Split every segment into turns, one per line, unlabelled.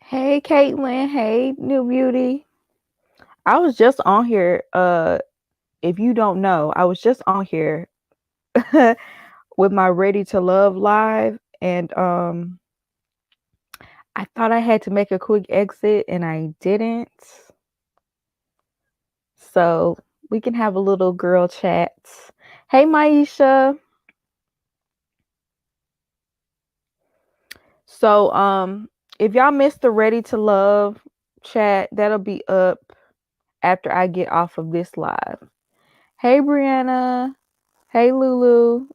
Hey Caitlin, hey New Beauty. I was just on here. If you don't know, I was just on here with my Ready to Love live, and I thought I had to make a quick exit, and I didn't. So we can have a little girl chat. Hey Maisha. So if y'all missed the Ready to Love chat, that'll be up after I get off of this live. Hey Brianna. Hey Lulu.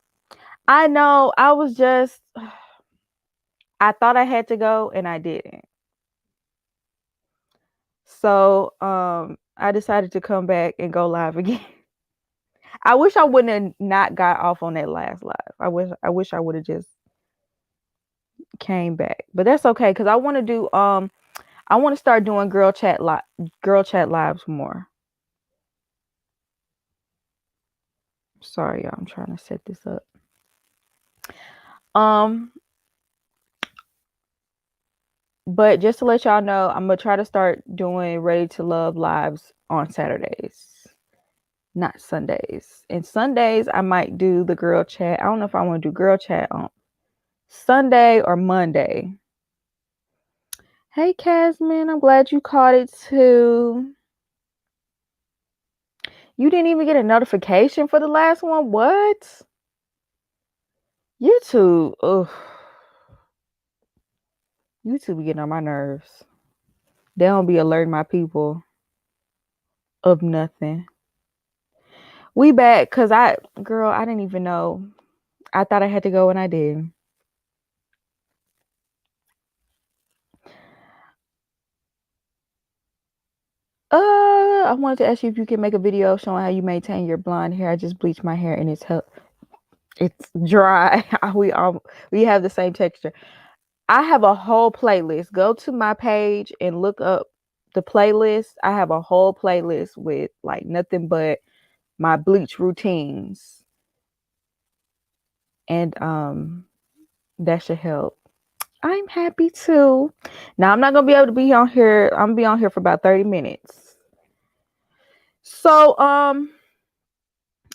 I know. I was just I thought I had to go and I didn't. So I decided to come back and go live again. I wish I wouldn't have not got off on that last live. I wish I would have just came back. But that's okay cuz I want to do I want to start doing girl chat lives more. Sorry, y'all, I'm trying to set this up. Um But just to let y'all know, I'm gonna try to start doing Ready to Love lives on Saturdays, not Sundays. And Sundays, I might do the girl chat. I don't know if I want to do girl chat on Sunday or Monday. Hey, Casman, I'm glad you caught it too. You didn't even get a notification for the last one? What? YouTube. Ugh. YouTube be getting on my nerves. They don't be alerting my people of nothing. We back because I didn't even know. I thought I had to go and I did. I wanted to ask you if you can make a video showing how you maintain your blonde hair. I just bleached my hair and it's dry. We have the same texture. I have a whole playlist. Go to my page and look up the playlist. I have a whole playlist with like nothing but my bleach routines. And that should help. I'm happy too. Now I'm not gonna be able to be on here. I'm gonna be on here for about 30 minutes. So I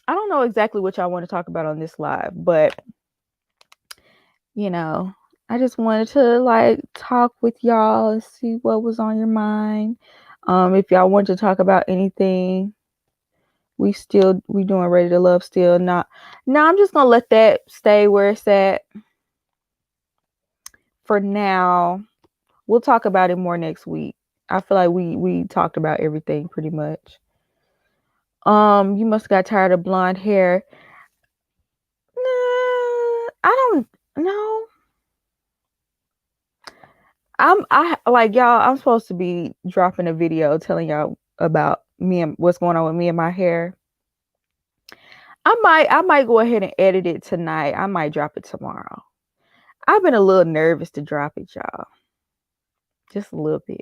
don't know exactly what y'all want to talk about on this live, but you know, I just wanted to like talk with y'all and see what was on your mind. If y'all want to talk about anything, we doing Ready to Love still. Not now I'm just gonna let that stay where it's at for now. We'll talk about it more next week. I feel like we talked about everything pretty much. You must have got tired of blonde hair. Nah, I don't know. I like y'all. I'm supposed to be dropping a video telling y'all about me and what's going on with me and my hair. I might go ahead and edit it tonight. I might drop it tomorrow. I've been a little nervous to drop it, y'all. Just a little bit.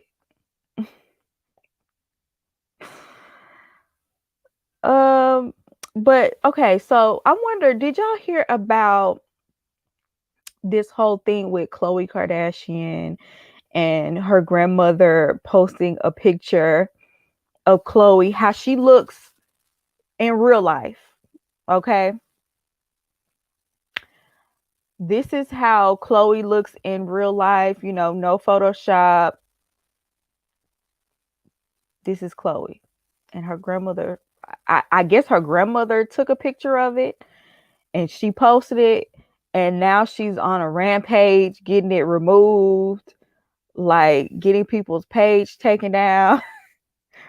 But okay, so I wonder, did y'all hear about this whole thing with Khloe Kardashian and her grandmother posting a picture of Khloe, how she looks in real life? Okay. This is how Khloe looks in real life, no Photoshop. This is Khloe. And her grandmother, I guess her grandmother took a picture of it and she posted it. And now she's on a rampage, getting it removed, like getting people's page taken down,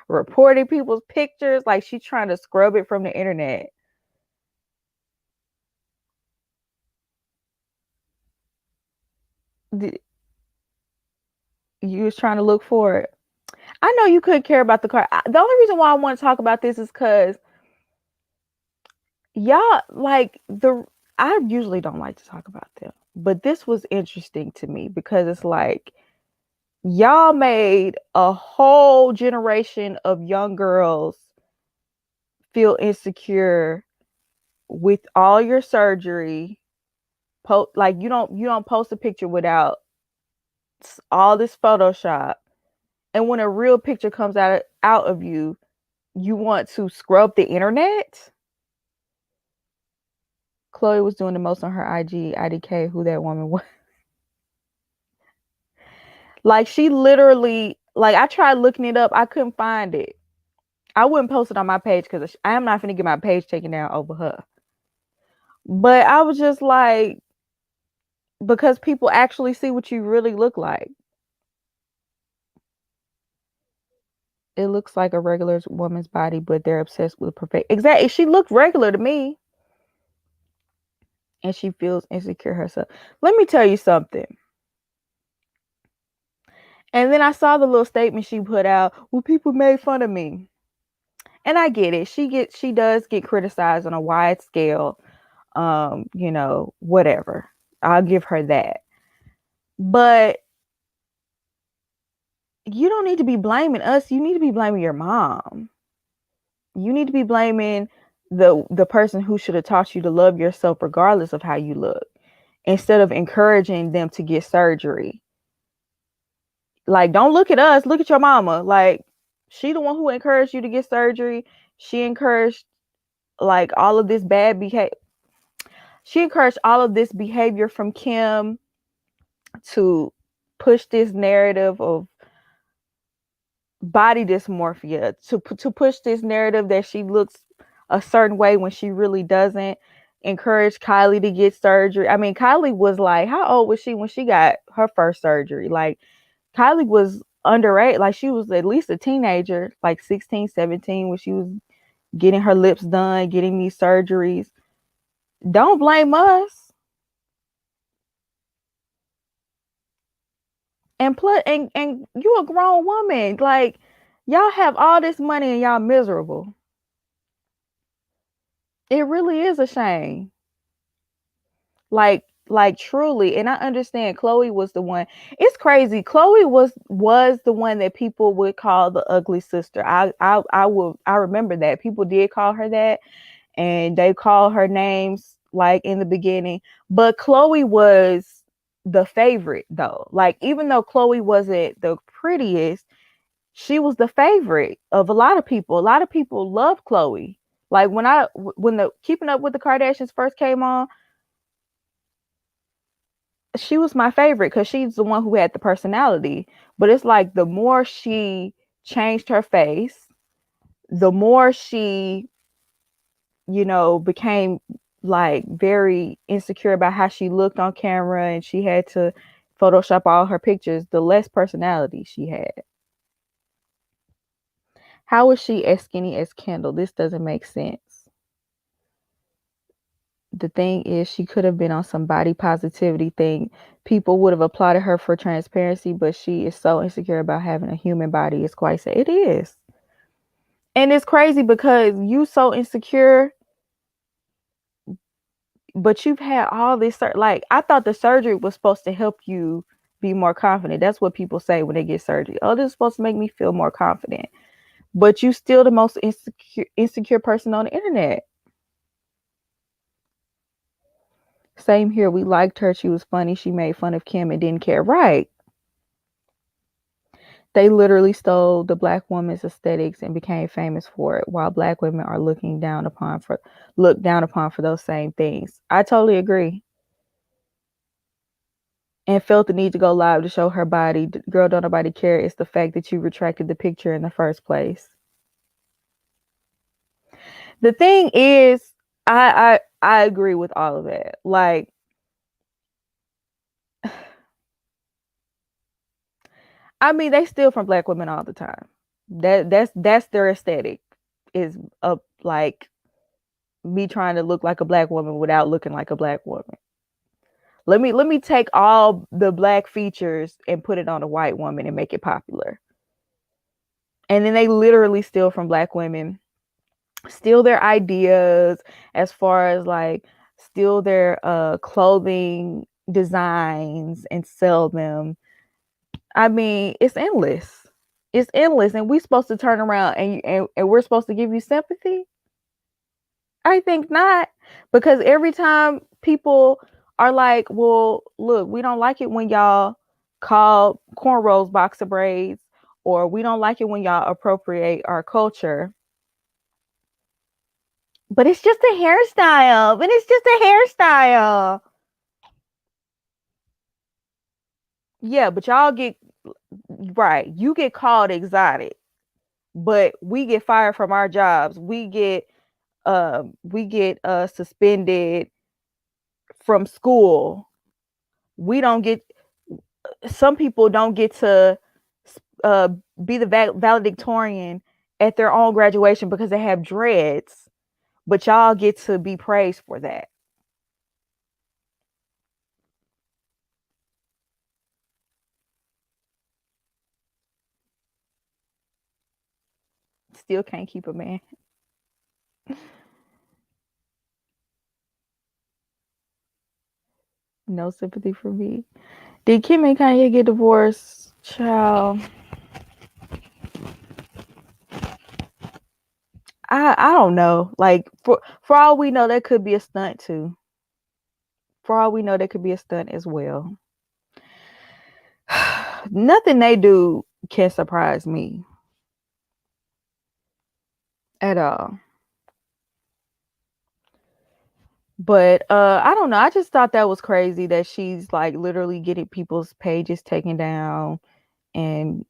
reporting people's pictures. Like she's trying to scrub it from the internet. You was trying to look for it. I know you could care about the car. The only reason why I want to talk about this is because y'all like I usually don't like to talk about them, but this was interesting to me because it's like y'all made a whole generation of young girls feel insecure with all your surgery. Like you don't post a picture without all this Photoshop, and when a real picture comes out of you, you want to scrub the internet? Khloe was doing the most on her IG, IDK, who that woman was. Like, she literally, like, I tried looking it up. I couldn't find it. I wouldn't post it on my page because I am not going to get my page taken down over her. But I was just like, because people actually see what you really look like. It looks like a regular woman's body, but they're obsessed with perfect. Exactly. She looked regular to me. And she feels insecure herself. Let me tell you something. And then I saw the little statement she put out. Well, people made fun of me. And I get it. She does get criticized on a wide scale. You know, whatever. I'll give her that. But you don't need to be blaming us. You need to be blaming your mom. You need to be blaming the person who should have taught you to love yourself regardless of how you look, instead of encouraging them to get surgery. Like, don't look at us, look at your mama. Like, she the one who encouraged you to get surgery. She encouraged like all of this bad behavior. She encouraged all of this behavior from Kim to push this narrative of body dysmorphia, to push this narrative that she looks a certain way when she really doesn't. Encourage Kylie to get surgery. I mean, Kylie was like, how old was she when she got her first surgery? Like, Kylie was underage. Like, she was at least a teenager, like 16, 17, when she was getting her lips done, getting these surgeries. Don't blame us. And plus, and you a grown woman. Like, y'all have all this money and y'all miserable. It really is a shame. Like truly. And I understand Khloe was the one. It's crazy. Khloe was the one that people would call the ugly sister. I remember that. People did call her that, and they call her names like in the beginning. But Khloe was the favorite though. Like, even though Khloe wasn't the prettiest, she was the favorite of a lot of people. A lot of people love Khloe. Like, when the Keeping Up with the Kardashians first came on, she was my favorite because she's the one who had the personality. But it's like, the more she changed her face, the more she, you know, became like very insecure about how she looked on camera, and she had to Photoshop all her pictures, the less personality she had. How is she as skinny as Kendall? This doesn't make sense. The thing is, she could have been on some body positivity thing. People would have applauded her for transparency, but she is so insecure about having a human body. It's quite sad. It is. And it's crazy because you so insecure, but you've had all this, like, I thought the surgery was supposed to help you be more confident. That's what people say when they get surgery. Oh, this is supposed to make me feel more confident. But you still the most insecure person on the internet. Same here. We liked her. She was funny. She made fun of Kim and didn't care. Right. They literally stole the black woman's aesthetics and became famous for it, while black women are looked down upon for those same things. I totally agree. And felt the need to go live to show her body. Girl, don't nobody care. It's the fact that you retracted the picture in the first place. The thing is, I agree with all of that. Like, I mean, they steal from black women all the time. That's their aesthetic, is like me trying to look like a black woman without looking like a black woman. Let me take all the black features and put it on a white woman and make it popular. And then they literally steal from black women, steal their ideas, as far as like steal their clothing designs and sell them. I mean, it's endless. It's endless. And we're supposed to turn around and we're supposed to give you sympathy? I think not. Because every time people are like, well, look, we don't like it when y'all called cornrows boxer braids, or we don't like it when y'all appropriate our culture. But it's just a hairstyle. But it's just a hairstyle. Yeah, but y'all get right. You get called exotic, but we get fired from our jobs. We get suspended from school. We don't get. Some people don't get to uh, be the valedictorian at their own graduation because they have dreads, but y'all get to be praised for that. Still can't keep a man. No sympathy for me. Did Kim and Kanye get divorced? Child, I don't know. Like for all we know, that could be a stunt too. For all we know, that could be a stunt as well. Nothing they do can surprise me at all. But I don't know. I just thought that was crazy that she's like literally getting people's pages taken down and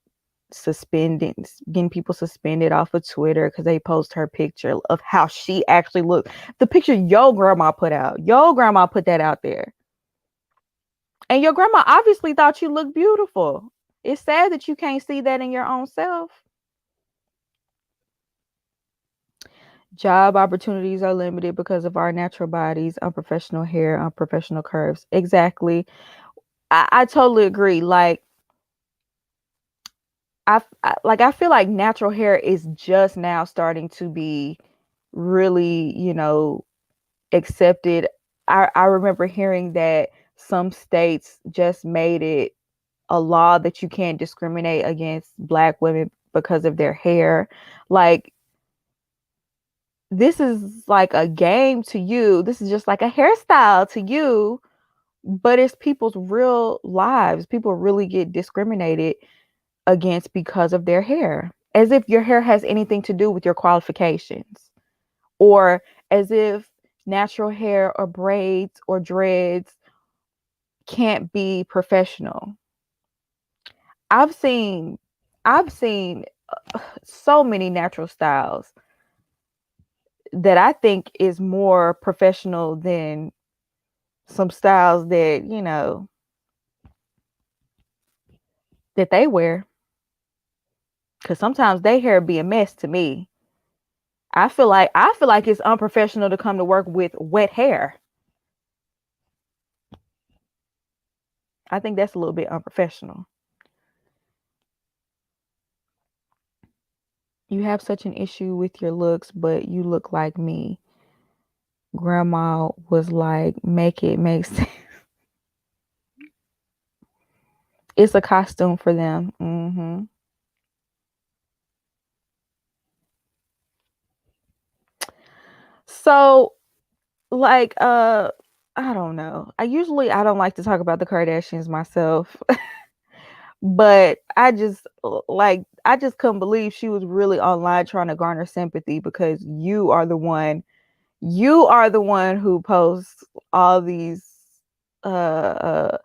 suspended, getting people suspended off of Twitter because they post her picture of how she actually looked. The picture your grandma put out. Your grandma put that out there. And your grandma obviously thought you looked beautiful. It's sad that you can't see that in your own self. Job opportunities are limited because of our natural bodies, unprofessional hair, unprofessional curves. Exactly. I totally agree. Like I feel like natural hair is just now starting to be really, accepted. I remember hearing that some states just made it a law that you can't discriminate against Black women because of their hair. Like, this is like a game to you. This is just like a hairstyle to you, but it's people's real lives. People really get discriminated against because of their hair, as if your hair has anything to do with your qualifications, or as if natural hair or braids or dreads can't be professional. I've seen I've seen so many natural styles that I think is more professional than some styles that, that they wear. Cause sometimes their hair be a mess to me. I feel like it's unprofessional to come to work with wet hair. I think that's a little bit unprofessional. You have such an issue with your looks, but you look like me. Grandma was like, make it make sense. It's a costume for them. So, like, I don't know. I don't like to talk about the Kardashians myself, but I just couldn't believe she was really online trying to garner sympathy because you are the one who posts all these uh, uh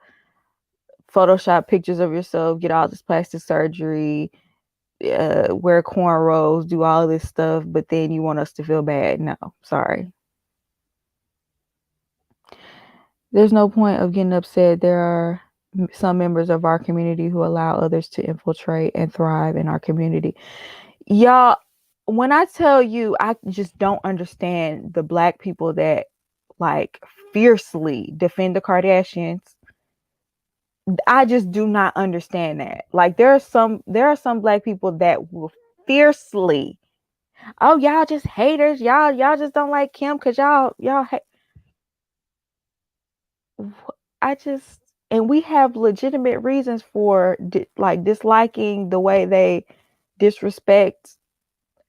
Photoshop pictures of yourself, get all this plastic surgery, wear cornrows, do all this stuff, but then you want us to feel bad. No, sorry. There's no point of getting upset. There are some members of our community who allow others to infiltrate and thrive in our community. Y'all, when I tell you, I just don't understand the Black people that like fiercely defend the Kardashians. I just do not understand that. Like there are some Black people that will fiercely, oh, y'all just haters, y'all just don't like Kim because y'all I just, and we have legitimate reasons for like disliking the way they disrespect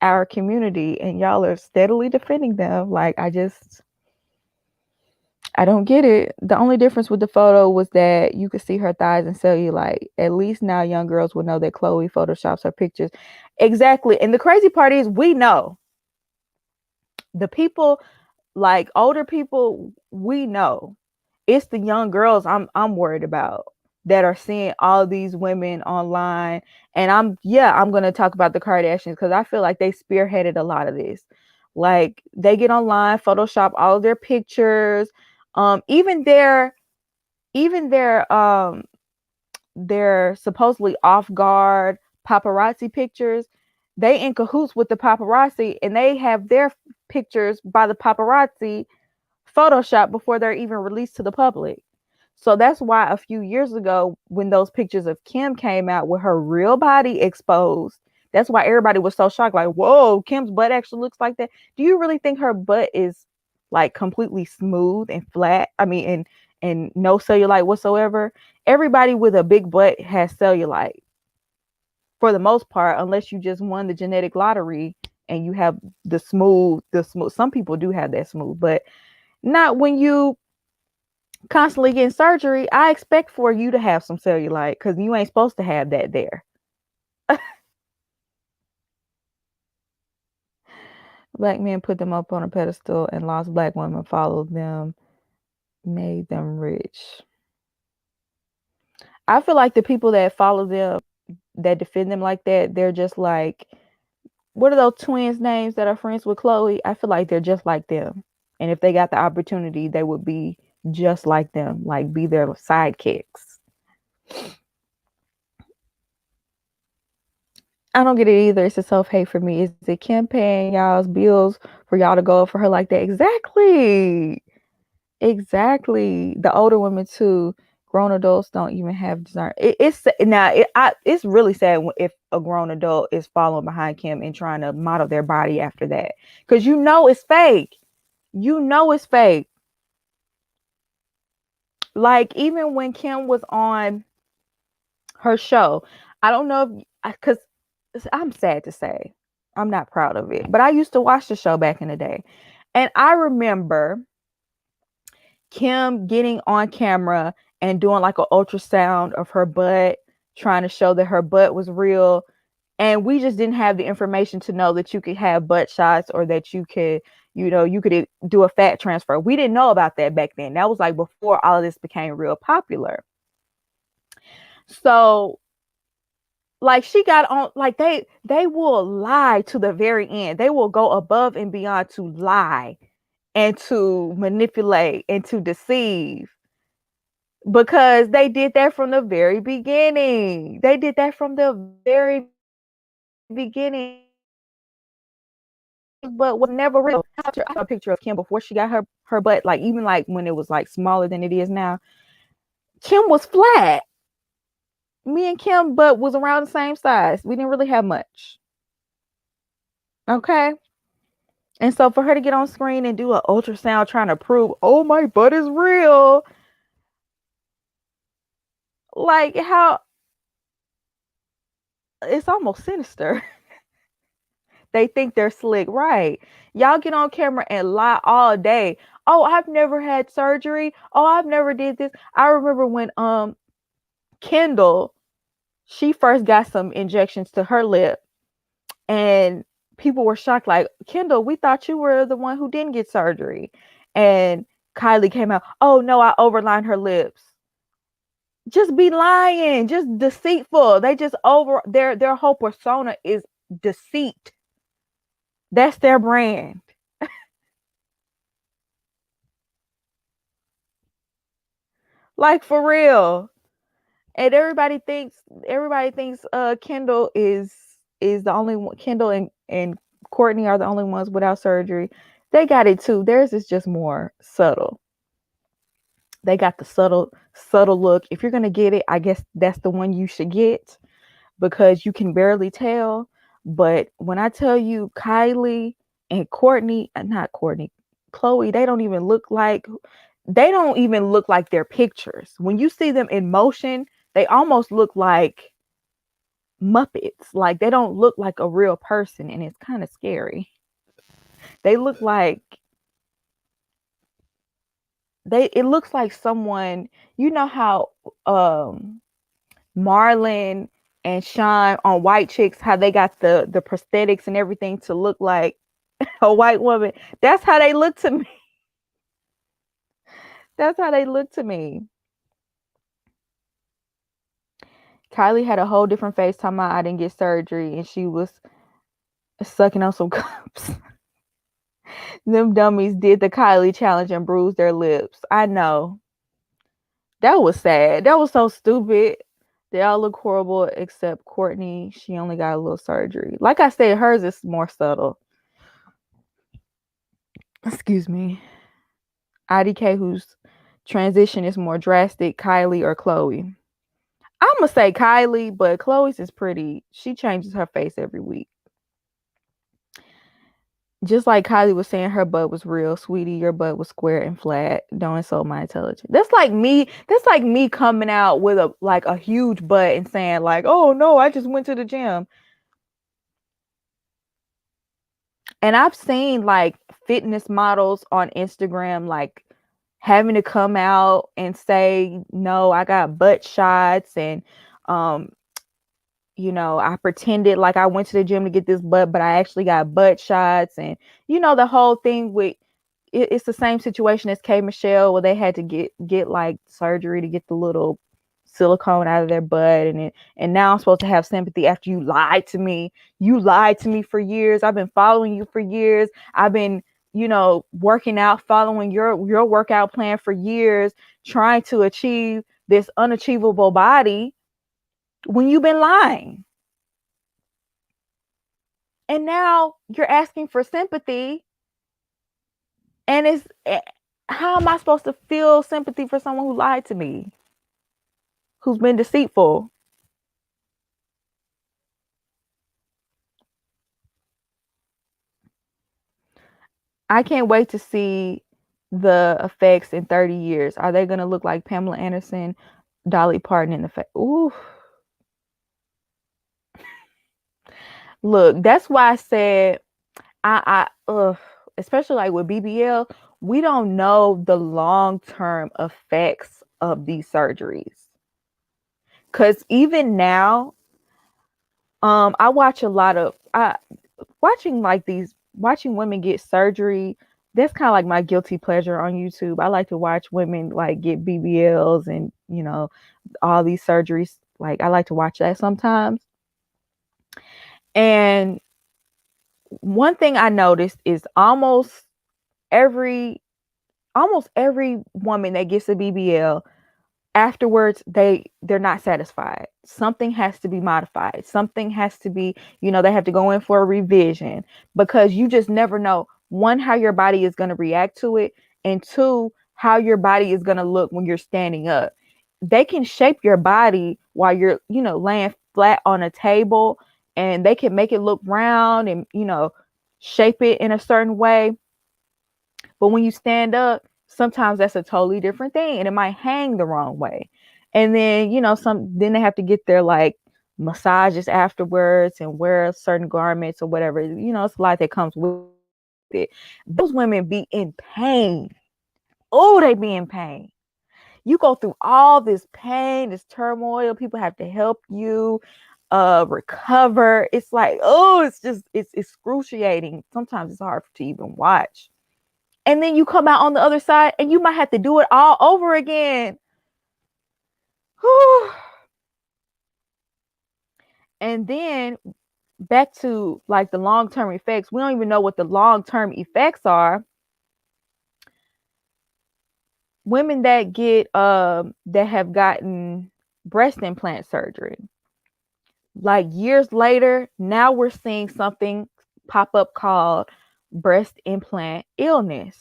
our community, and y'all are steadily defending them. Like, I don't get it. The only difference with the photo was that you could see her thighs and cellulite. At least now young girls will know that Khloe photoshops her pictures. Exactly. And the crazy part is we know. The people, like older people, we know. It's the young girls I'm worried about that are seeing all these women online. And I'm gonna talk about the Kardashians because I feel like they spearheaded a lot of this. Like they get online, Photoshop all of their pictures, even their supposedly off guard paparazzi pictures. They in cahoots with the paparazzi and they have their pictures by the paparazzi Photoshop before they're even released to the public. So that's why a few years ago, when those pictures of Kim came out with her real body exposed, that's why everybody was so shocked. Like, whoa, Kim's butt actually looks like that. Do you really think her butt is like completely smooth and flat? I mean, and no cellulite whatsoever. Everybody with a big butt has cellulite for the most part, unless you just won the genetic lottery and you have the smooth. Some people do have that smooth, but not when you constantly getting surgery. I expect for you to have some cellulite because you ain't supposed to have that there. Black men put them up on a pedestal and lost black women followed them, made them rich. I feel like the people that follow them, that defend them like that, they're just like, what are those twins names that are friends with Khloe? I feel like they're just like them. And if they got the opportunity, they would be just like them, like be their sidekicks. I don't get it either. It's a self-hate for me. Is it Kim paying y'all's bills for y'all to go for her like that? Exactly. Exactly. The older women too. Grown adults don't even have discernment. It's really sad if a grown adult is following behind Kim and trying to model their body after that. Because you know it's fake. You know it's fake. Like even when Kim was on her show, I don't know if because I'm sad to say I'm not proud of it, but I used to watch the show back in the day, and I remember Kim getting on camera and doing like an ultrasound of her butt, trying to show that her butt was real. And we just didn't have the information to know that you could have butt shots or that you could, you could do a fat transfer. We didn't know about that back then. That was like before all of this became real popular. So like she got on, like they will lie to the very end. They will go above and beyond to lie and to manipulate and to deceive because they did that from the very beginning. They did that from the very beginning. But was never real. I saw a picture of Kim before she got her butt, like even like when it was like smaller than it is now. Kim was flat. Me and Kim butt was around the same size. We didn't really have much. Okay. And so for her to get on screen and do an ultrasound trying to prove, oh, my butt is real. Like how it's almost sinister. They think they're slick, right? Y'all get on camera and lie all day. Oh, I've never had surgery. Oh, I've never did this. I remember when Kendall, she first got some injections to her lip and people were shocked, like, Kendall, we thought you were the one who didn't get surgery. And Kylie came out, oh no, I overlined her lips. Just be lying, just deceitful. They just over their whole persona is deceit. That's their brand. Like for real. And everybody thinks Kendall is the only one. Kendall and Courtney are the only ones without surgery. They got it too. Theirs is just more subtle. They got the subtle look. If you're gonna get it, I guess that's the one you should get because you can barely tell. But when I tell you Kylie and Courtney, not Courtney, Khloe, they don't even look like their pictures. When you see them in motion, they almost look like Muppets. Like they don't look like a real person, and it's kind of scary. They look like it looks like someone, you know how Marlon and Sean on White Chicks, how they got the prosthetics and everything to look like a white woman. That's how they look to me. That's how they look to me. Kylie had a whole different face talking about I didn't get surgery, and she was sucking on some cups. Them dummies did the Kylie challenge and bruised their lips. I know. That was sad. That was so stupid. They all look horrible except Courtney. She only got a little surgery. Like I said, hers is more subtle. Excuse me. IDK, whose transition is more drastic, Kylie or Khloe? I'm going to say Kylie, but Khloe's is pretty. She changes her face every week. Just like Kylie was saying her butt was real, sweetie, your butt was square and flat. Don't insult my intelligence. That's like me coming out with a huge butt and saying like, oh no, I just went to the gym. And I've seen like fitness models on Instagram like having to come out and say, no, I got butt shots, and I pretended like I went to the gym to get this butt, but I actually got butt shots. And the whole thing with it's the same situation as K Michelle, where they had to get like surgery to get the little silicone out of their butt, and now I'm supposed to have sympathy after you lied to me. You lied to me for years. I've been following you for years. I've been working out, following your workout plan for years, trying to achieve this unachievable body when you've been lying. And now you're asking for sympathy. And how am I supposed to feel sympathy for someone who lied to me, who's been deceitful? I can't wait to see the effects in 30 years. Are they going to look like Pamela Anderson, Dolly Parton in the face? Ooh. Look, that's why I said especially like with BBL, we don't know the long-term effects of these surgeries. Cause even now, I watch a lot of watching women get surgery. That's kind of like my guilty pleasure on YouTube. I like to watch women like get BBLs and all these surgeries. Like I like to watch that sometimes. And one thing I noticed is almost every woman that gets a BBL, afterwards they're not satisfied. Something has to be modified. Something has to be, they have to go in for a revision, because you just never know, one, how your body is going to react to it, and two, how your body is going to look when you're standing up. They can shape your body while you're laying flat on a table, and they can make it look round and shape it in a certain way. But when you stand up, sometimes that's a totally different thing, and it might hang the wrong way. And then, then they have to get their like massages afterwards and wear certain garments or whatever. It's a lot that comes with it. Those women be in pain. Oh, they be in pain. You go through all this pain, this turmoil. People have to help you recover. It's like, it's excruciating. Sometimes it's hard to even watch. And then you come out on the other side and you might have to do it all over again. Whew. And then back to like the long-term effects. We don't even know what the long-term effects are. Women that have gotten breast implant surgery, like years later, now we're seeing something pop up called breast implant illness,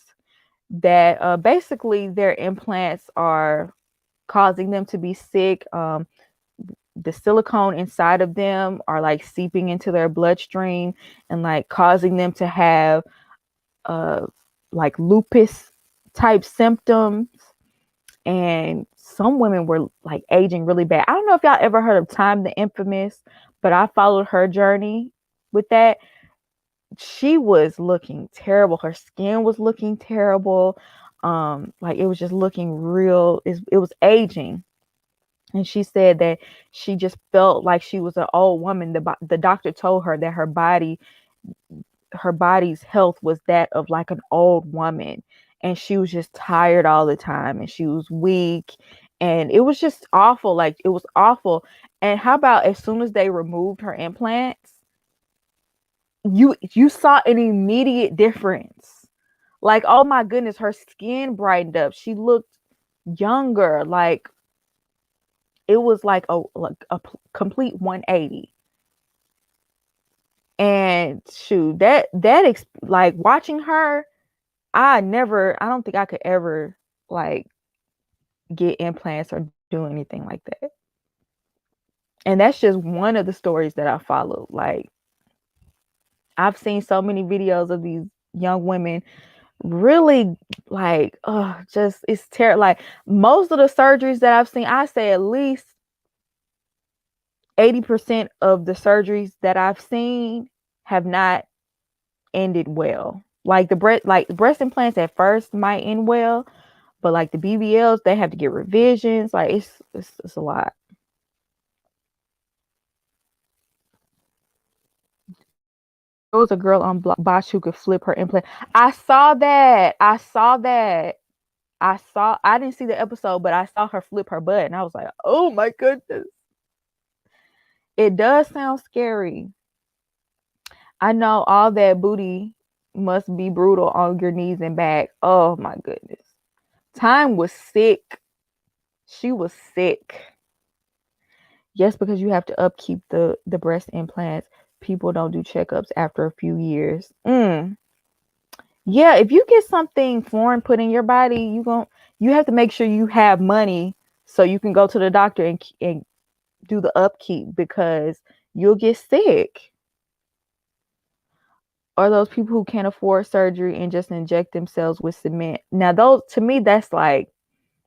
that basically their implants are causing them to be sick. The silicone inside of them are like seeping into their bloodstream and like causing them to have like lupus type symptoms. And some women were like aging really bad. I don't know if y'all ever heard of Time the Infamous, but I followed her journey with that. She was looking terrible. Her skin was looking terrible. Like it was just looking real. It was aging. And she said that she just felt like she was an old woman. The doctor told her that her body's health was that of like an old woman, and she was just tired all the time, and she was weak, and it was just awful. Like it was awful. And how about as soon as they removed her implants, you saw an immediate difference. Like, oh my goodness, her skin brightened up. She looked younger. Like it was like a complete 180. And shoot, like watching her, I don't think I could ever like get implants or do anything like that. And that's just one of the stories that I followed. Like I've seen so many videos of these young women really like, oh, just it's terrible. Like most of the surgeries that I've seen, I say at least 80% of the surgeries that I've seen have not ended well. Like the breast implants at first might end well, but like the BBLs, they have to get revisions. Like it's a lot. There was a girl on Bosch who could flip her implant. I saw that. I didn't see the episode, but I saw her flip her butt, and I was like, oh my goodness. It does sound scary. I know all that booty must be brutal on your knees and back. Oh my goodness. Time was sick. She was sick. Yes, because you have to upkeep the breast implants. People don't do checkups after a few years. Yeah, if you get something foreign put in your body, you have to make sure you have money so you can go to the doctor and do the upkeep, because you'll get sick. Or those people who can't afford surgery and just inject themselves with cement. Now, those, to me, that's like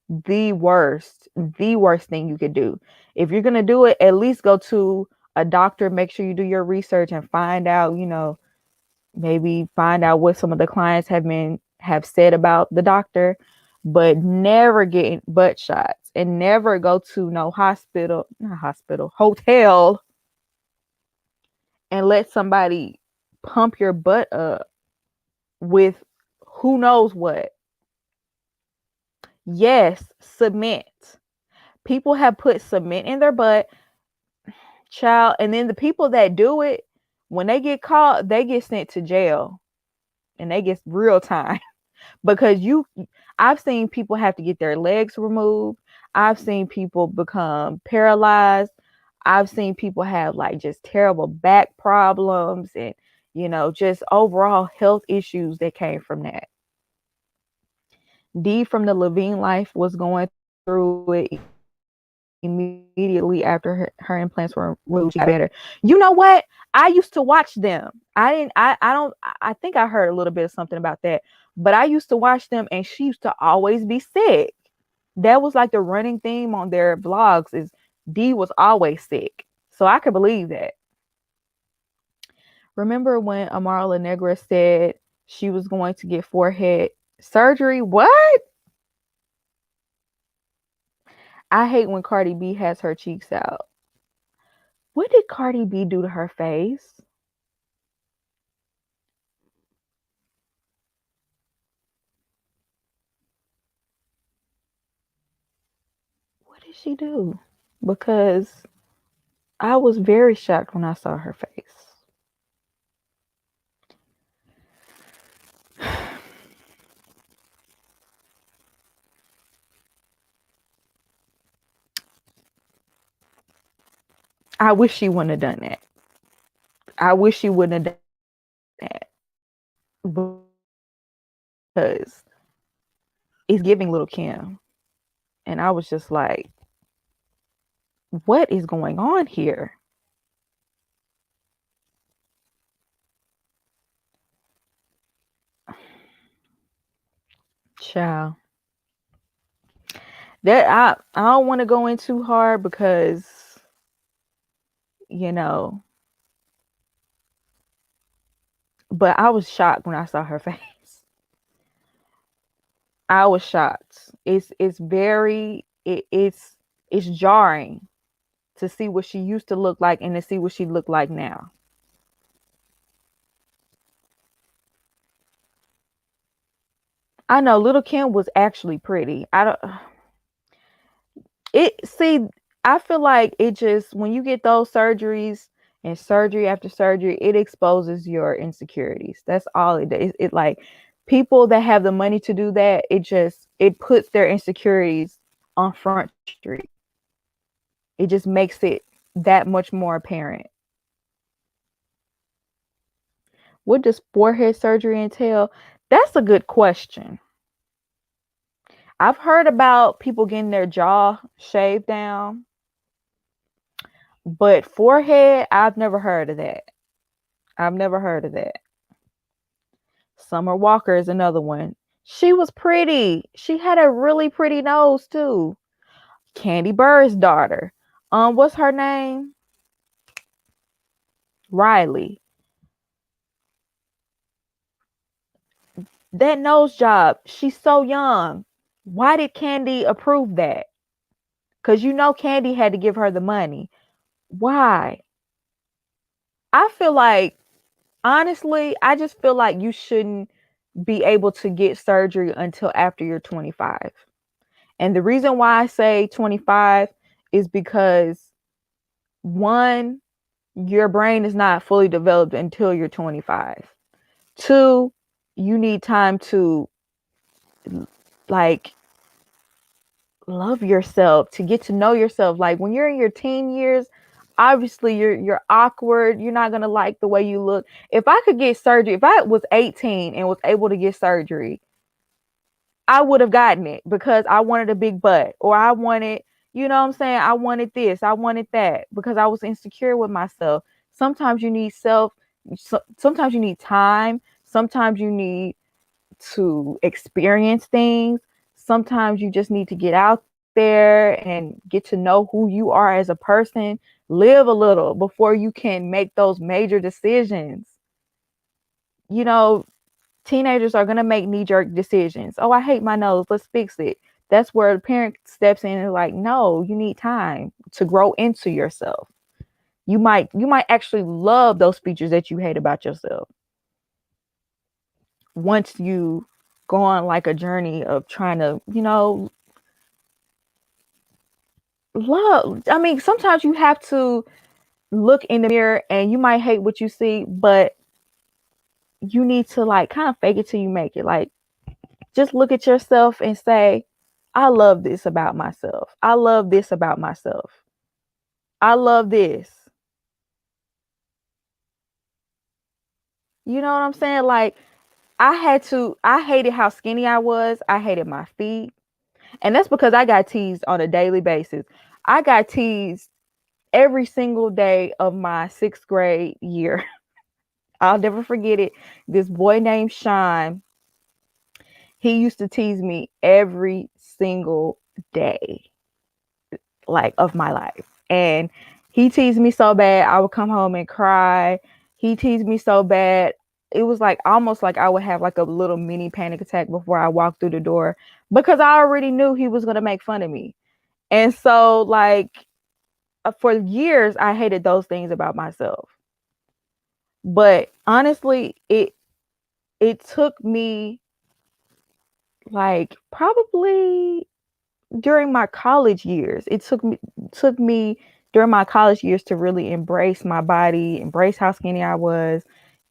the worst thing you could do. If you're gonna do it, at least go to a doctor. Make sure you do your research and find out, maybe find out what some of the clients have said about the doctor. But never get butt shots, and never go to no hotel and let somebody pump your butt up with who knows what. Yes, cement. People have put cement in their butt, child, and then the people that do it, when they get caught, they get sent to jail, and they get real time. Because I've seen people have to get their legs removed. I've seen people become paralyzed. I've seen people have like just terrible back problems, and just overall health issues that came from that. Dee from the Levine Life was going through it immediately after her implants were removed. She got better. You know what? I used to watch them. I think I heard a little bit of something about that, but I used to watch them, and she used to always be sick. That was like the running theme on their vlogs, is Dee was always sick. So I could believe that. Remember when Amara La Negra said she was going to get forehead surgery? What? I hate when Cardi B has her cheeks out. What did Cardi B do to her face? What did she do? Because I was very shocked when I saw her face. I wish she wouldn't have done that. I wish she wouldn't have done that. Because it's giving Little Kim. And I was just like, what is going on here? Child. That I don't want to go in too hard, because but I was shocked when I saw her face. I was shocked. It's very it's jarring to see what she used to look like and to see what she looked like now. I know Little Kim was actually pretty. I don't it see I feel like it just when you get those surgeries and surgery after surgery, it exposes your insecurities. That's all it does. It like people that have the money to do that, it puts their insecurities on Front Street. It just makes it that much more apparent. What does forehead surgery entail? That's a good question. I've heard about people getting their jaw shaved down, but forehead, I've never heard of that. I've never heard of that. Summer Walker is another one. She was pretty. She had a really pretty nose too. Candy Bird's daughter. What's her name? Riley. That nose job, she's so young. Why did Candy approve that? Because you know Candy had to give her the money. Why? I feel like, honestly, I just feel like you shouldn't be able to get surgery until after you're 25. And the reason why I say 25 is because one, your brain is not fully developed until you're 25. Two, you need time to like love yourself, to get to know yourself. Like when you're in your teen years, obviously you're awkward. You're not gonna like the way you look. If I could get surgery, if I was 18 and was able to get surgery, I would have gotten it because I wanted a big butt or I wanted, you know what I'm saying? I wanted this, I wanted that because I was insecure with myself. Sometimes you need sometimes you need time. Sometimes you need to experience things. Sometimes you just need to get out there and get to know who you are as a person. Live a little before you can make those major decisions. You know, teenagers are going to make knee-jerk decisions. Oh, I hate my nose. Let's fix it. That's where the parent steps in and is like, no, you need time to grow into yourself. You might actually love those features that you hate about yourself once you go on like a journey of trying to, love. I mean, sometimes you have to look in the mirror and you might hate what you see, but you need to like kind of fake it till you make it. Like just look at yourself and say, I love this about myself. I love this about myself. I love this. You know what I'm saying? Like I hated how skinny I was. I hated my feet. And that's because I got teased on a daily basis. I got teased every single day of my 6th grade year. I'll never forget it. This boy named Sean, he used to tease me every single day, like of my life. And he teased me so bad, I would come home and cry. He teased me so bad. It was like almost like I would have like a little mini panic attack before I walked through the door because I already knew he was going to make fun of me. And so like for years, I hated those things about myself. But honestly, it took me like probably during my college years. It took me during my college years to really embrace my body, embrace how skinny I was,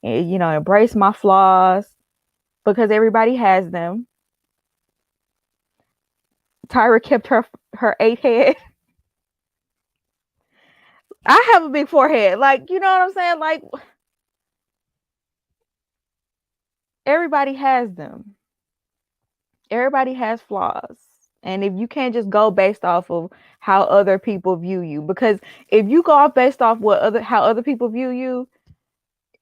and embrace my flaws because everybody has them. Tyra kept her 8 head. I have a big forehead. Like, you know what I'm saying? Like everybody has them. Everybody has flaws. And if you can't just go based off of how other people view you, because if you go off based off how other people view you,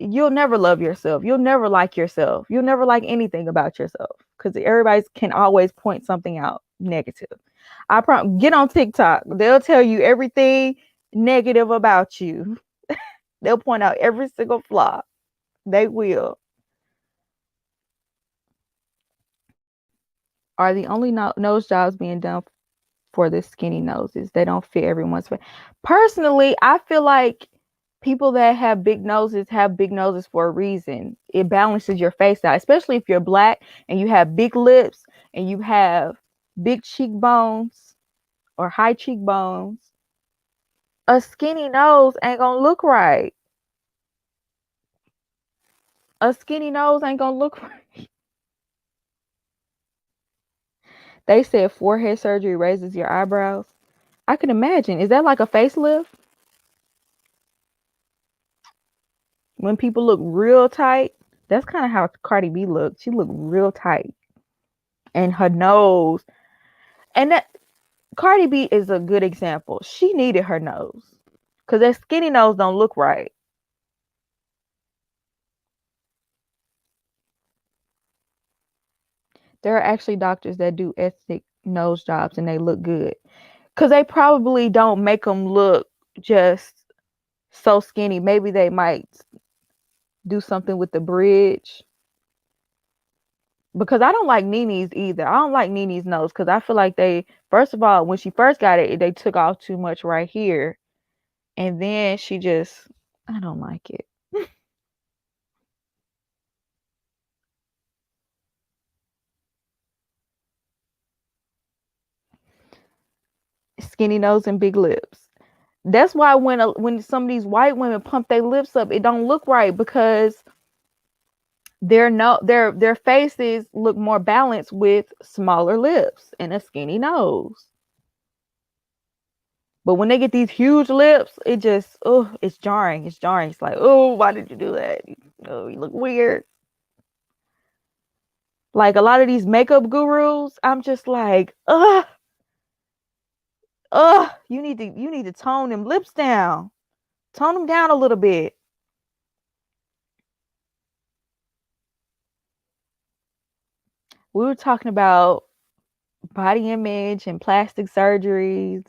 you'll never love yourself. You'll never like yourself. You'll never like anything about yourself because everybody can always point something out negative. Get on TikTok. They'll tell you everything negative about you. They'll point out every single flaw. They will. are the only nose jobs being done for the skinny noses. They don't fit everyone's face. Personally, I feel like people that have big noses for a reason. It balances your face out, especially if you're black and you have big lips and you have big cheekbones or high cheekbones. A skinny nose ain't gonna look right. A skinny nose ain't gonna look right. They said forehead surgery raises your eyebrows. I can imagine. Is that like a facelift? When people look real tight, that's kind of how Cardi B looked. She looked real tight. And her nose. And that Cardi B is a good example. She needed her nose. Because that skinny nose don't look right. There are actually doctors that do ethnic nose jobs and they look good. Because they probably don't make them look just so skinny. Maybe they might do something with the bridge. Because I don't like Nene's either. I don't like Nene's nose because I feel like they, first of all, when she first got it, they took off too much right here. And then she just, I don't like it. Skinny nose and big lips. That's why when some of these white women pump their lips up, it don't look right because their faces look more balanced with smaller lips and a skinny nose. But when they get these huge lips, it just, oh, it's jarring. It's jarring. It's like, oh, why did you do that? Oh, you look weird. Like a lot of these makeup gurus, I'm just like, you need to tone them lips down. Tone them down a little bit. We were talking about body image and plastic surgeries.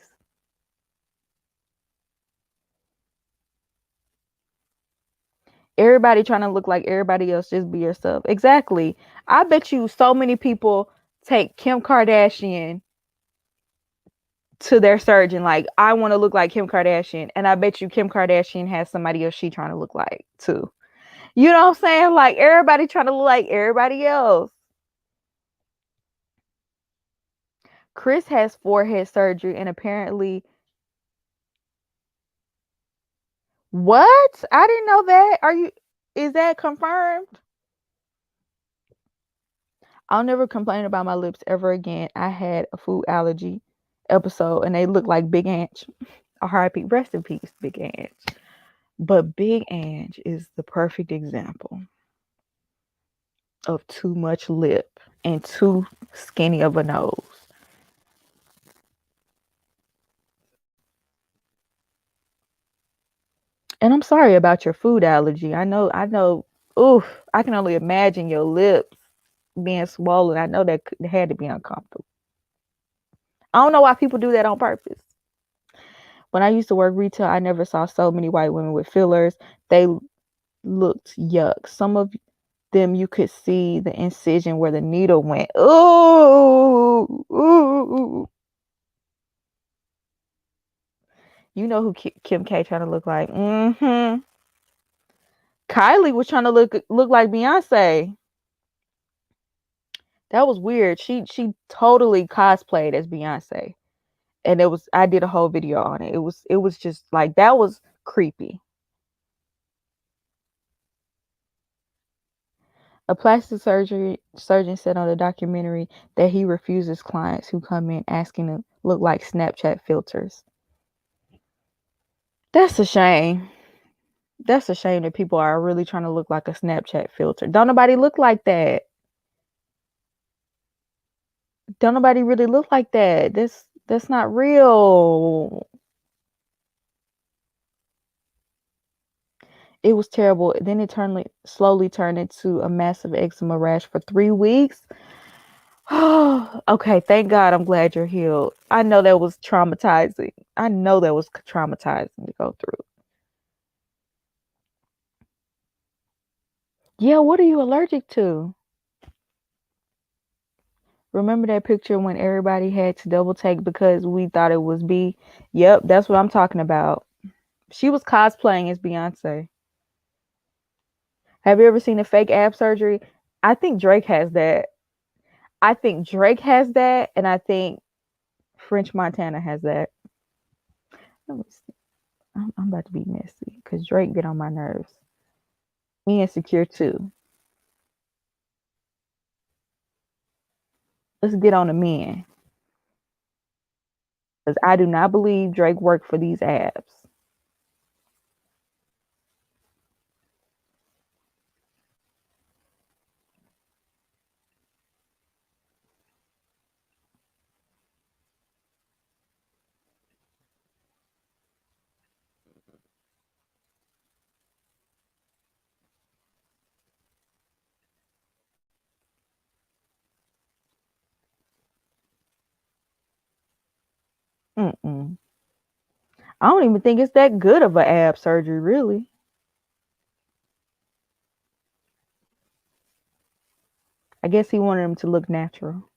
Everybody trying to look like everybody else, just be yourself. Exactly. I bet you so many people take Kim Kardashian to their surgeon, like, I want to look like Kim Kardashian. And I bet you Kim Kardashian has somebody else she trying to look like too. You know what I'm saying? Like everybody trying to look like everybody else. Chris has forehead surgery and apparently, what? I didn't know that. Is that confirmed? I'll never complain about my lips ever again. I had a food allergy episode and they look like Big Ange. R.I.P. Rest in peace, Big Ange. But Big Ange is the perfect example of too much lip and too skinny of a nose. And I'm sorry about your food allergy. I know. Oof, I can only imagine your lips being swollen. I know that had to be uncomfortable. I don't know why people do that on purpose. When I used to work retail, I never saw so many white women with fillers. They looked yuck. Some of them you could see the incision where the needle went. Ooh, ooh. You know who Kim K trying to look like? Mm-hmm. Kylie was trying to look like Beyonce. That was weird. She totally cosplayed as Beyonce, and I did a whole video on it. It was just like that was creepy. A plastic surgeon said on a documentary that he refuses clients who come in asking to look like Snapchat filters. That's a shame. That's a shame that people are really trying to look like a Snapchat filter. Don't nobody look like that. Don't nobody really look like that. That's not real. It was terrible. Then it slowly turned into a massive eczema rash for 3 weeks. Okay, thank God. I'm glad you're healed. I know that was traumatizing. I know that was traumatizing to go through. Yeah, what are you allergic to? Remember that picture when everybody had to double take because we thought it was B? Yep, that's what I'm talking about. She was cosplaying as Beyonce. Have you ever seen a fake ab surgery? I think Drake has that. I think Drake has that, and I think French Montana has that. Let me see. I'm about to be messy because Drake get on my nerves. He insecure too. Let's get on the men because I do not believe Drake worked for these abs. Mm-mm. I don't even think it's that good of an ab surgery, really. I guess he wanted him to look natural.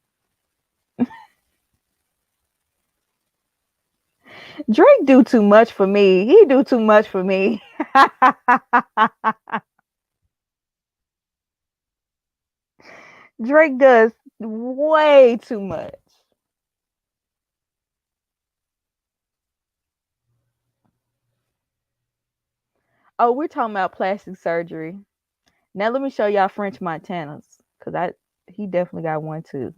Drake do too much for me. He do too much for me. Drake does way too much. Oh, we're talking about plastic surgery. Now let me show y'all French Montana's because he definitely got one too.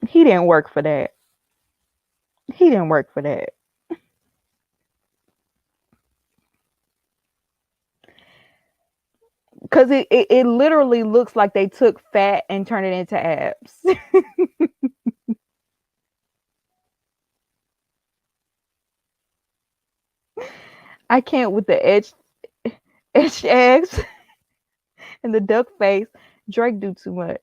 He didn't work for that. He didn't work for that. Because it literally looks like they took fat and turned it into abs. I can't with the edge eggs and the duck face. Drake do too much.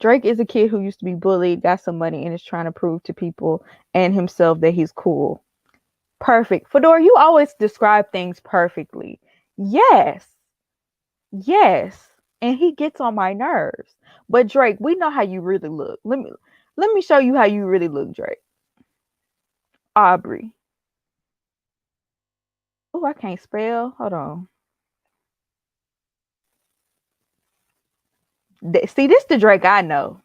Drake is a kid who used to be bullied, got some money, and is trying to prove to people and himself that he's cool. Perfect. Fedora, you always describe things perfectly. Yes. Yes. And he gets on my nerves. But Drake, we know how you really look. Let me show you how you really look, Drake. Aubrey. Oh, I can't spell. Hold on. See, this the Drake I know.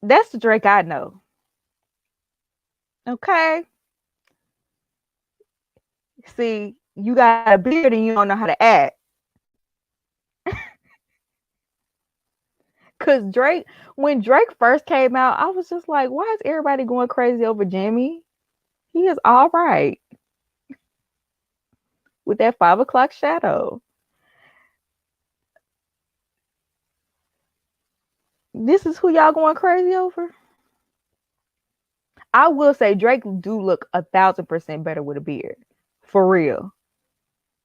That's the Drake I know. Okay. See, you got a beard and you don't know how to act. Cause Drake, when Drake first came out, I was just like, why is everybody going crazy over Jimmy? He is all right with that 5 o'clock shadow. This is who y'all going crazy over? I will say Drake do look 1,000% better with a beard. For real.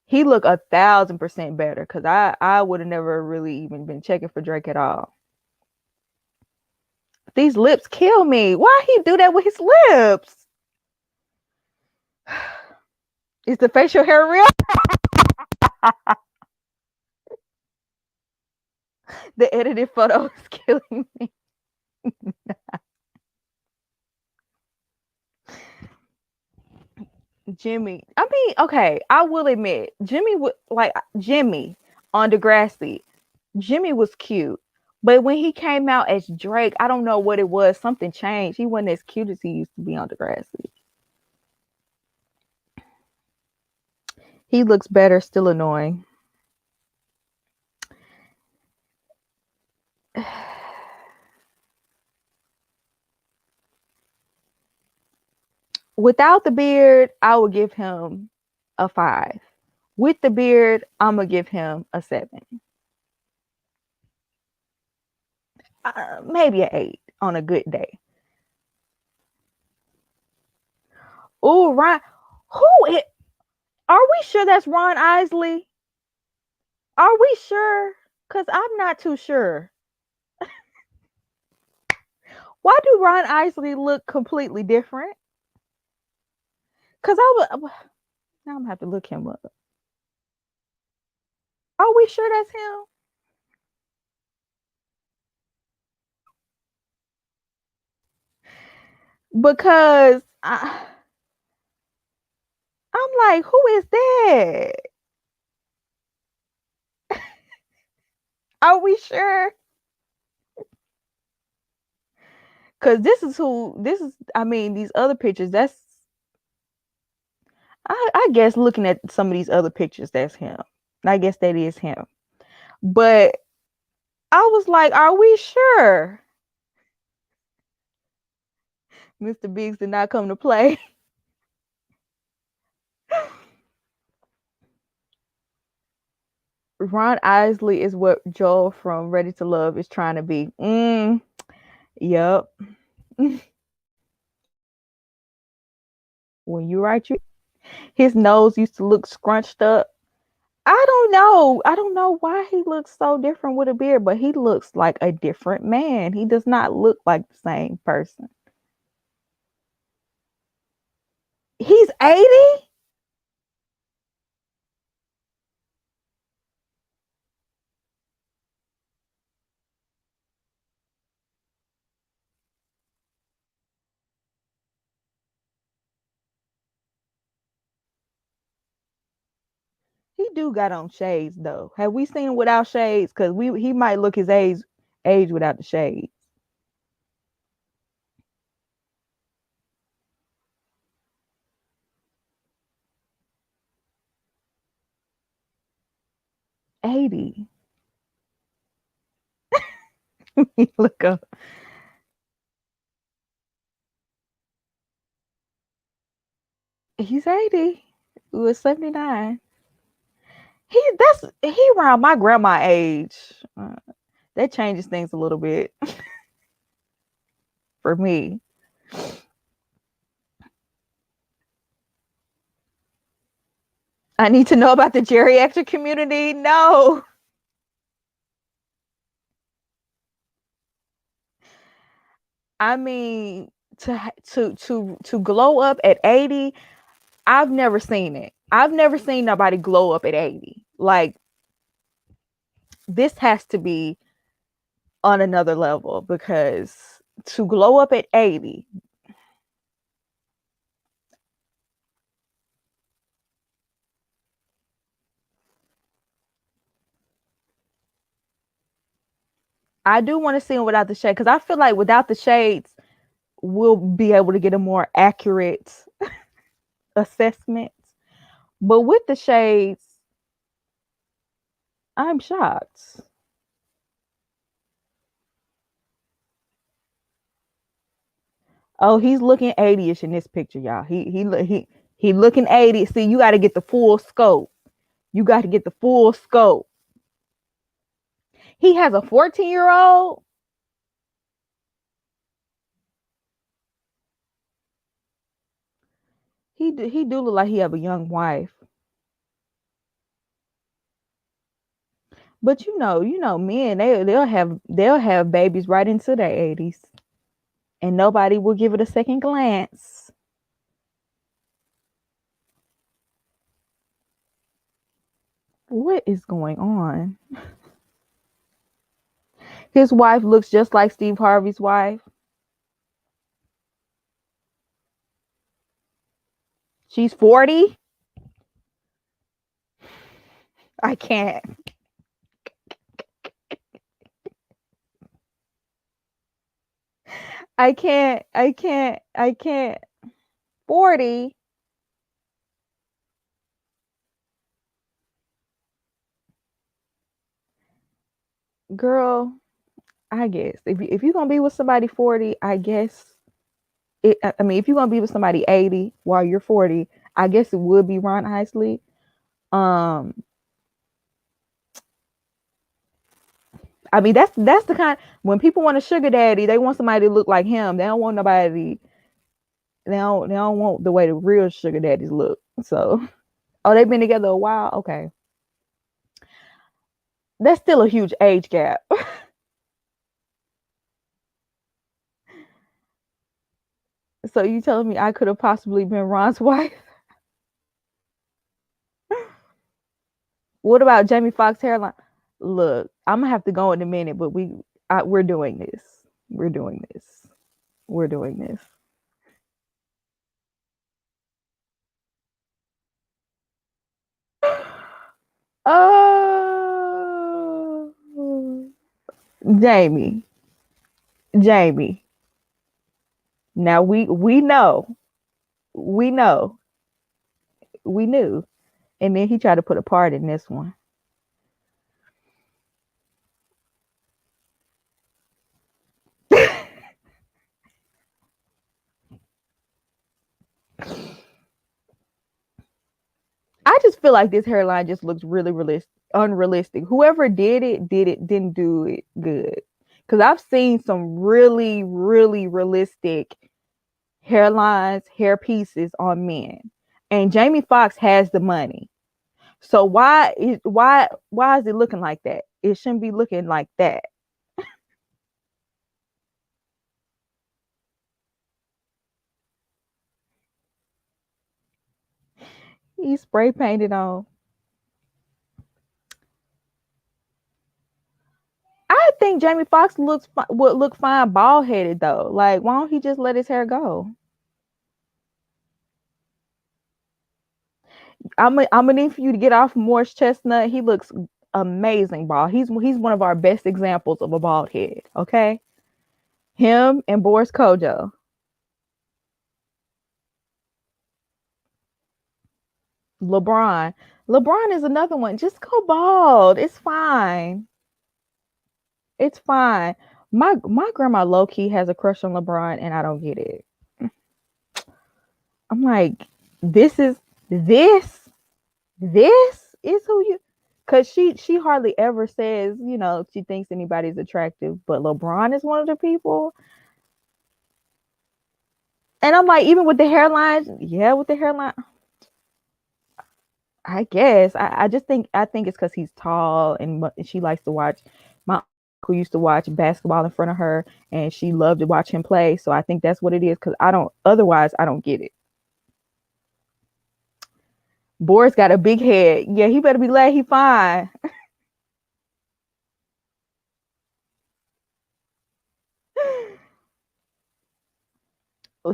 He look 1,000% better because I would have never really even been checking for Drake at all. These lips kill me. Why he do that with his lips? Is the facial hair real? The edited photo is killing me. Jimmy. I mean, okay, I will admit, Jimmy would like Jimmy on Degrassi. Jimmy was cute. But when he came out as Drake, I don't know what it was. Something changed. He wasn't as cute as he used to be on Degrassi. He looks better, still annoying. Without the beard, I would give him a 5. With the beard, I'm gonna give him a 7. Maybe an 8 on a good day. Oh, Ron, are we sure that's Ron Isley? Are we sure? Because I'm not too sure. Why do Ron Isley look completely different? Because now I'm gonna have to look him up. Are we sure that's him? Because I'm like, who is that? Are we sure? Because this is, I mean, these other pictures, I guess looking at some of these other pictures, that's him. I guess that is him. But I was like, are we sure Mr. Biggs did not come to play? Ron Isley is what Joel from Ready to Love is trying to be. Yep. When you write his nose used to look scrunched up. I don't know. I don't know why he looks so different with a beard, but he looks like a different man. He does not look like the same person. He's 80? He do got on shades though. Have we seen him without shades? Because he might look his age without the shades. $80. Look up. He's 80. He was 79. He around my grandma age. That changes things a little bit for me. I need to know about the geriatric community. No. I mean, to glow up at 80, I've never seen it. I've never seen nobody glow up at 80. Like, this has to be on another level, because to glow up at 80, I do want to see him without the shade, because I feel like without the shades, we'll be able to get a more accurate assessment. But with the shades, I'm shocked. Oh, he's looking 80ish in this picture, y'all. He looking 80. See, you got to get the full scope. You got to get the full scope. He has a 14-year-old. He do look like he have a young wife. But men, they'll have babies right into their 80s, and nobody will give it a second glance. What is going on? His wife looks just like Steve Harvey's wife. She's 40. I can't. I can't. I can't. I can't. 40. Girl, I guess if you're gonna be with somebody 40, I guess I mean, if you're gonna be with somebody 80 while you're 40, I guess it would be Ron Isley. Um, I mean, that's the kind, when people want a sugar daddy, they want somebody to look like him. They don't want nobody. They don't want the way the real sugar daddies look. So, oh, they've been together a while. Okay, that's still a huge age gap. So you telling me I could have possibly been Ron's wife? What about Jamie Foxx hairline? Look, I'm gonna have to go in a minute, but we're doing this. We're doing this. We're doing this. Oh, Jamie, Jamie. Now we know, we knew, and then he tried to put a part in this one. I just feel like this hairline just looks really unrealistic. Whoever didn't do it good. Because I've seen some really realistic hairlines, hair pieces on men, and Jamie Foxx has the money. So why is it looking like that? It shouldn't be looking like that. He spray painted on. I think Jamie Foxx would look fine bald headed though. Like, why don't he just let his hair go? I'm gonna need for you to get off Morris Chestnut. He looks amazing bald. He's one of our best examples of a bald head. Okay, him and Boris Kojo. LeBron. LeBron is another one. Just go bald. It's fine. It's fine. My grandma low key has a crush on LeBron, and I don't get it. I'm like, this is this this is who you, because she hardly ever says, she thinks anybody's attractive, but LeBron is one of the people. And I'm like, even with the hairline, yeah, with the hairline, I guess I just think it's because he's tall, and she likes to watch. My uncle used to watch basketball in front of her, and she loved to watch him play. So I think that's what it is. Because I don't get it. Boris got a big head. Yeah, he better be glad he fine.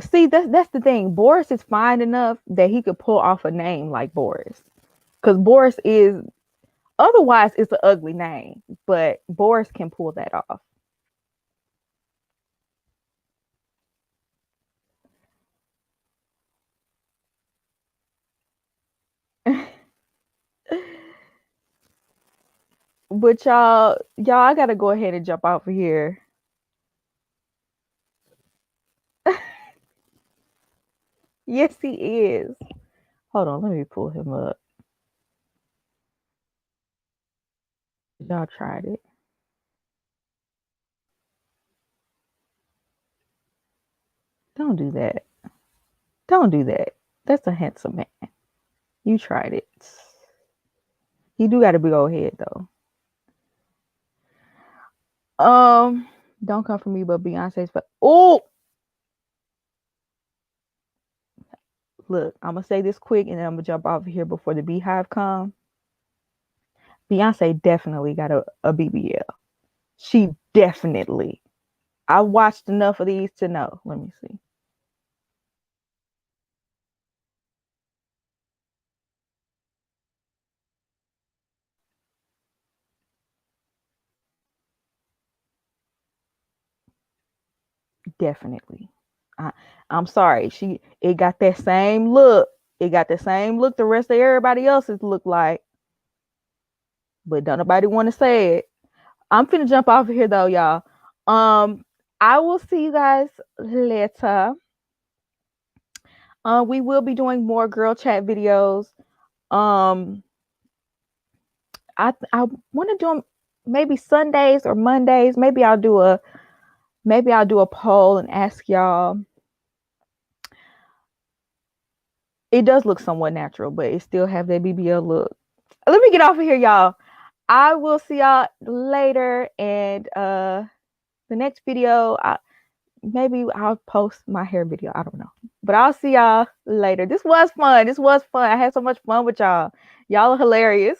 See, that's the thing. Boris is fine enough that he could pull off a name like Boris. Because Boris is, otherwise it's an ugly name, but Boris can pull that off. But y'all, I gotta go ahead and jump out for here. Yes, he is. Hold on, let me pull him up. Y'all tried it. Don't do that. Don't do that. That's a handsome man. You tried it. He do got a big old head though. Don't come for me, but Beyonce's. Oh, look, I'm gonna say this quick, and then I'm gonna jump off of here before the beehive come. Beyonce definitely got a BBL. She definitely. I watched enough of these to know. Let me see. Definitely. I, I'm sorry. It got that same look. It got the same look the rest of everybody else's look like, but don't nobody want to say it. I'm finna jump off of here though, y'all. Um, I will see you guys later. We will be doing more girl chat videos. Um, I want to do them maybe Sundays or Mondays. Maybe I'll do a poll and ask y'all. It does look somewhat natural, but it still have that BBL look. Let me get off of here, y'all. I will see y'all later, and the next video. maybe I'll post my hair video. I don't know. But I'll see y'all later. This was fun. I had so much fun with y'all. Y'all are hilarious.